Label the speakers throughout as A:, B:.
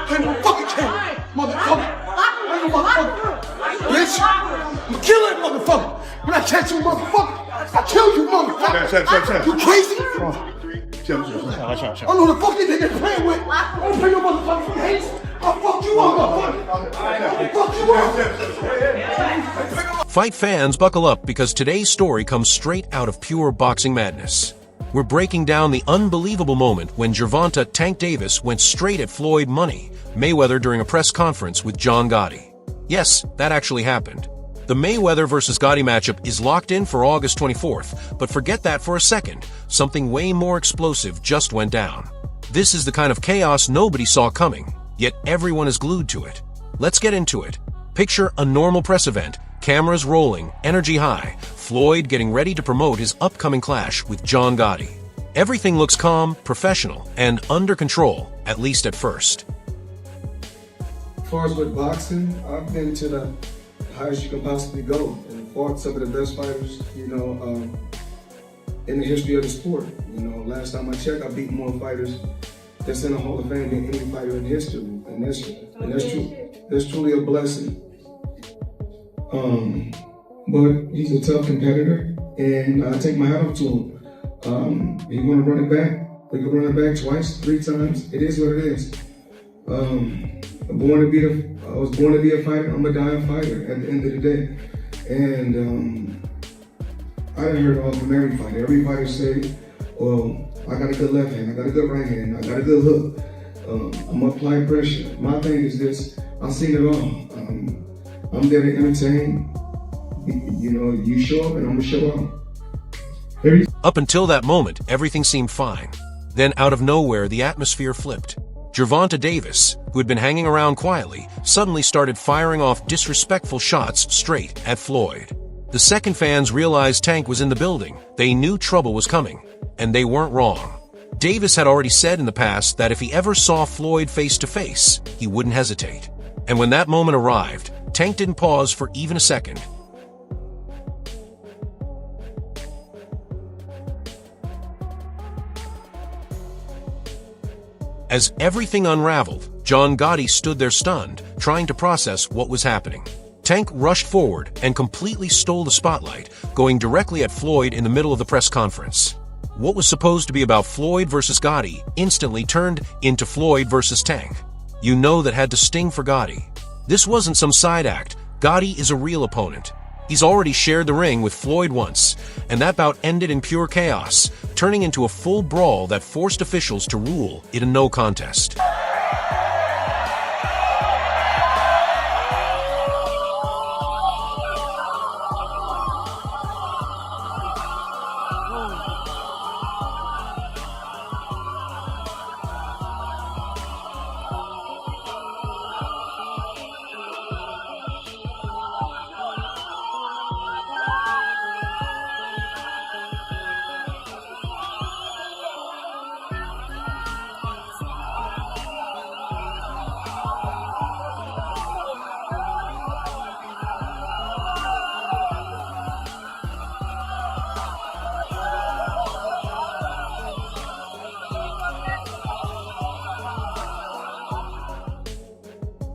A: I ain't no fucking care, motherfucker. I ain't no motherfucker. Bitch, I'm gonna kill that motherfucker. When I catch you, motherfucker, I kill you, motherfucker. You crazy? Chill. I don't know who the fuck they think they're playing with. I don't play no motherfucking games. I'll fuck you up, motherfucker. I'll fuck you up.
B: Fight fans, buckle up because today's story comes straight out of pure boxing madness. We're breaking down the unbelievable moment when Gervonta Tank Davis went straight at Floyd Money Mayweather during a press conference with John Gotti. Yes, that actually happened. The Mayweather versus Gotti matchup is locked in for August 24th, but forget that for a second. Something way more explosive just went down. This is the kind of chaos nobody saw coming, yet everyone is glued to it. Let's get into it. Picture a normal press event, cameras rolling, energy high, Floyd getting ready to promote his upcoming clash with John Gotti. Everything looks calm, professional, and under control, at least at first.
C: As far as with boxing, I've been to the highest you can possibly go and fought some of the best fighters, in the history of the sport. Last time I checked, I beat more fighters that's in the Hall of Fame than any fighter in history, and that's true. That's truly a blessing. But he's a tough competitor, and I take my hat off to him. He want to run it back. We can run it back twice, 3 times. It is what it is. I was born to be a fighter. I'm a dying fighter at the end of the day. And I done heard all from every fighter. Every fighter say, well, I got a good left hand, I got a good right hand, I got a good hook. I'm gonna apply pressure. My thing is this, I've seen it all. I'm there to entertain. You show up and I'm gonna show up.
B: Up until that moment, everything seemed fine. Then out of nowhere, the atmosphere flipped. Gervonta Davis, who had been hanging around quietly, suddenly started firing off disrespectful shots straight at Floyd. The second fans realized Tank was in the building. They knew trouble was coming, and they weren't wrong. Davis had already said in the past that if he ever saw Floyd face to face, he wouldn't hesitate. And when that moment arrived, Tank didn't pause for even a second. As everything unraveled, John Gotti stood there stunned, trying to process what was happening. Tank rushed forward and completely stole the spotlight, going directly at Floyd in the middle of the press conference. What was supposed to be about Floyd versus Gotti instantly turned into Floyd versus Tank. You know that had to sting for Gotti. This wasn't some side act. Gotti is a real opponent. He's already shared the ring with Floyd once, and that bout ended in pure chaos, turning into a full brawl that forced officials to rule it a no contest.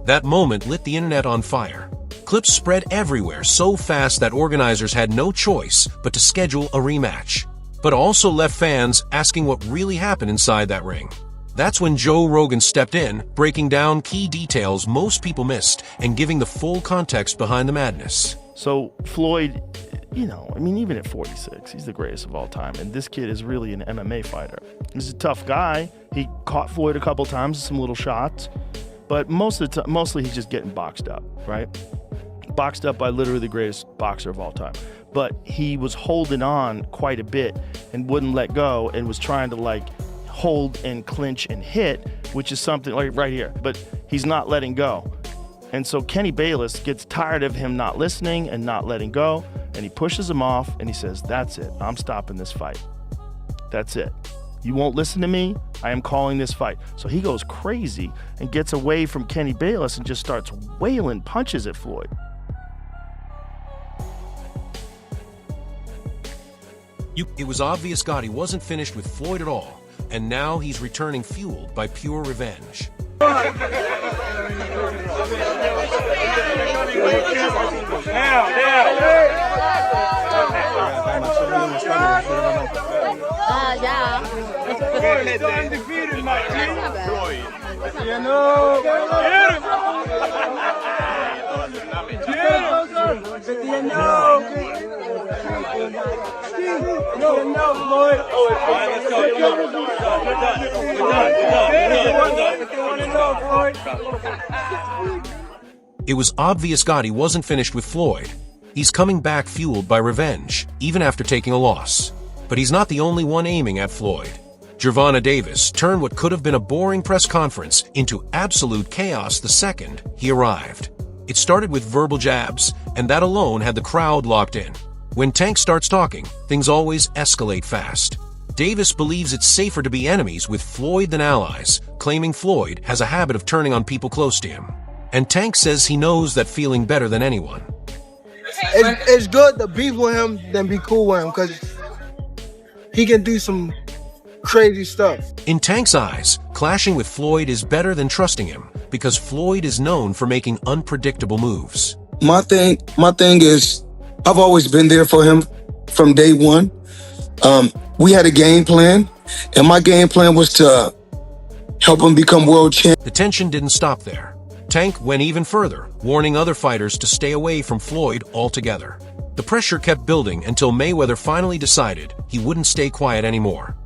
B: That moment lit the internet on fire. Clips spread everywhere so fast that organizers had no choice but to schedule a rematch, but also left fans asking what really happened inside that ring. That's when Joe Rogan stepped in, breaking down key details most people missed and giving the full context behind the madness.
D: So Floyd, even at 46, he's the greatest of all time, and this kid is really an MMA fighter. He's a tough guy. He caught Floyd a couple times with some little shots. But mostly he's just getting boxed up, right? Boxed up by literally the greatest boxer of all time. But he was holding on quite a bit and wouldn't let go and was trying to hold and clinch and hit, which is something like right here. But he's not letting go. And so Kenny Bayless gets tired of him not listening and not letting go, and he pushes him off and he says, "That's it, I'm stopping this fight. That's it. You won't listen to me, I am calling this fight." So he goes crazy and gets away from Kenny Bayless and just starts wailing punches at Floyd.
B: It was obvious Gotti wasn't finished with Floyd at all, and now he's returning fueled by pure revenge.
E: Yeah.
F: Undefeated, my team. Floyd.
B: It was obvious Gotti wasn't finished with Floyd. He's coming back fueled by revenge, even after taking a loss. But he's not the only one aiming at Floyd. Gervonta Davis turned what could have been a boring press conference into absolute chaos the second he arrived. It started with verbal jabs, and that alone had the crowd locked in. When Tank starts talking, things always escalate fast. Davis believes it's safer to be enemies with Floyd than allies, claiming Floyd has a habit of turning on people close to him. And Tank says he knows that feeling better than anyone.
G: It's good to beef with him than be cool with him, because he can do some crazy stuff.
B: In Tank's eyes, clashing with Floyd is better than trusting him, because Floyd is known for making unpredictable moves.
C: My thing is, I've always been there for him from day one. We had a game plan, and my game plan was to help him become world champ.
B: The tension didn't stop there. Tank went even further, warning other fighters to stay away from Floyd altogether. The pressure kept building until Mayweather finally decided he wouldn't stay quiet anymore.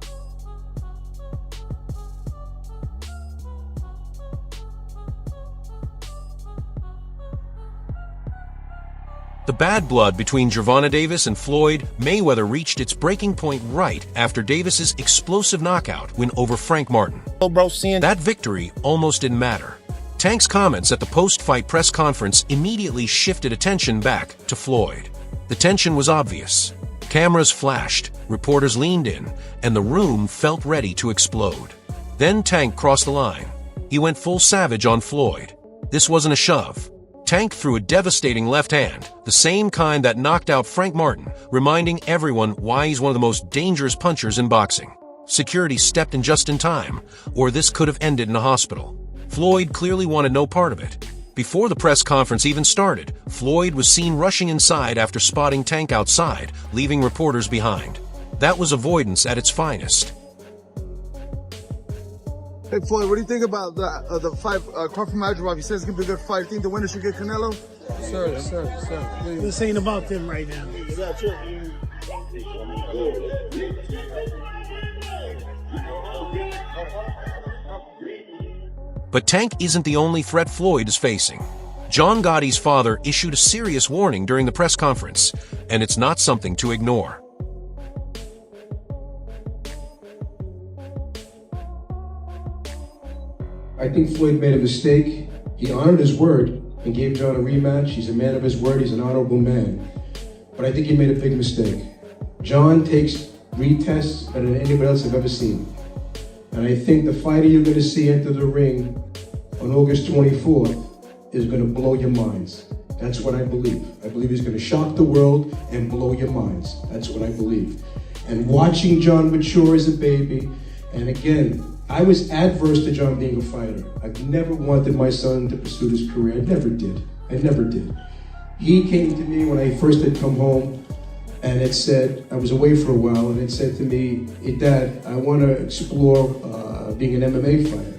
B: The bad blood between Gervonta Davis and Floyd Mayweather reached its breaking point right after Davis's explosive knockout win over Frank Martin. That victory almost didn't matter. Tank's comments at the post-fight press conference immediately shifted attention back to Floyd. The tension was obvious. Cameras flashed, reporters leaned in, and the room felt ready to explode. Then Tank crossed the line. He went full savage on Floyd. This wasn't a shove. Tank threw a devastating left hand, the same kind that knocked out Frank Martin, reminding everyone why he's one of the most dangerous punchers in boxing. Security stepped in just in time, or this could have ended in a hospital. Floyd clearly wanted no part of it. Before the press conference even started, Floyd was seen rushing inside after spotting Tank outside, leaving reporters behind. That was avoidance at its finest.
G: Hey Floyd, what do you think about the fight? Crawford Madrigal, he says it's gonna be a good fight. You think the winner should get Canelo?
H: Sir, please. This ain't about them right now.
B: But Tank isn't the only threat Floyd is facing. John Gotti's father issued a serious warning during the press conference, and it's not something to ignore.
C: I think Floyd made a mistake. He honored his word and gave John a rematch. He's a man of his word. He's an honorable man. But I think he made a big mistake. John takes retests better than anybody else I've ever seen. And I think the fighter you're going to see enter the ring on August 24th is going to blow your minds. That's what I believe. I believe he's going to shock the world and blow your minds. That's what I believe. And watching John mature as a baby, and again, I was adverse to John being a fighter. I've never wanted my son to pursue his career. I never did. He came to me when I first had come home, and it said, I was away for a while, and it said to me, hey Dad, I want to explore being an MMA fighter.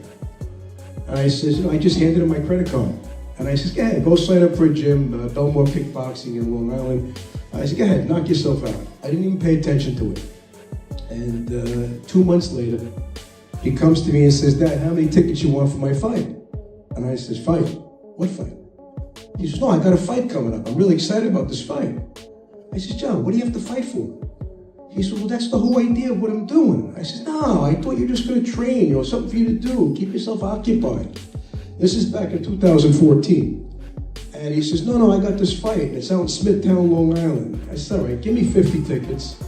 C: And I says, I just handed him my credit card. And I says, go ahead, go sign up for a gym, Belmore Kickboxing in Long Island. I said, go ahead, knock yourself out. I didn't even pay attention to it. And 2 months later, he comes to me and says, Dad, how many tickets you want for my fight? And I says, fight? What fight? He says, no, I got a fight coming up. I'm really excited about this fight. I says, John, what do you have to fight for? He says, well, that's the whole idea of what I'm doing. I says, no, I thought you were just going to train, something for you to do. Keep yourself occupied. This is back in 2014. And he says, no, I got this fight. It's out in Smithtown, Long Island. I said, all right, give me 50 tickets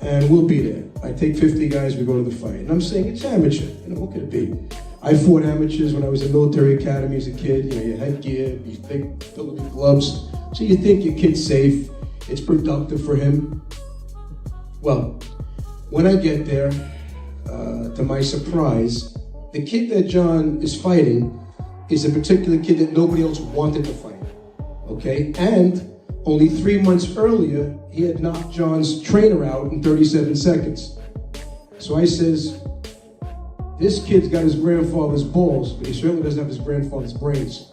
C: and we'll be there. I take 50 guys, we go to the fight. And I'm saying, it's amateur. What could it be? I fought amateurs when I was in military academy as a kid. Your headgear, these big Philippine gloves. So you think your kid's safe. It's productive for him. Well, when I get there, to my surprise,
E: The kid that John is fighting is a particular kid that nobody else wanted to fight, okay? And only 3 months earlier, he had knocked John's trainer out in 37 seconds. So I says, this kid's got his grandfather's balls, but he certainly doesn't have his grandfather's brains,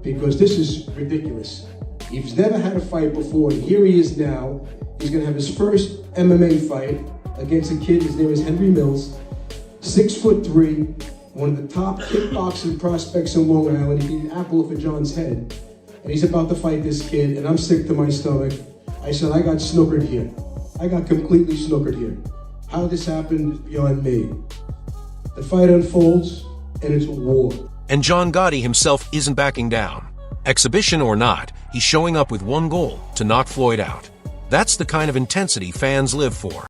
E: because this is ridiculous. He's never had a fight before, and here he is now. He's gonna have his first MMA fight against a kid, his name is Henry Mills, 6'3", one of the top kickboxing prospects in Long Island. He'd be an apple for John's head. And he's about to fight this kid, and I'm sick to my stomach. I said, I got snookered here. I got completely snookered here. How this happened is beyond me. The fight unfolds, and it's a war.
B: And John Gotti himself isn't backing down. Exhibition or not, he's showing up with one goal: to knock Floyd out. That's the kind of intensity fans live for.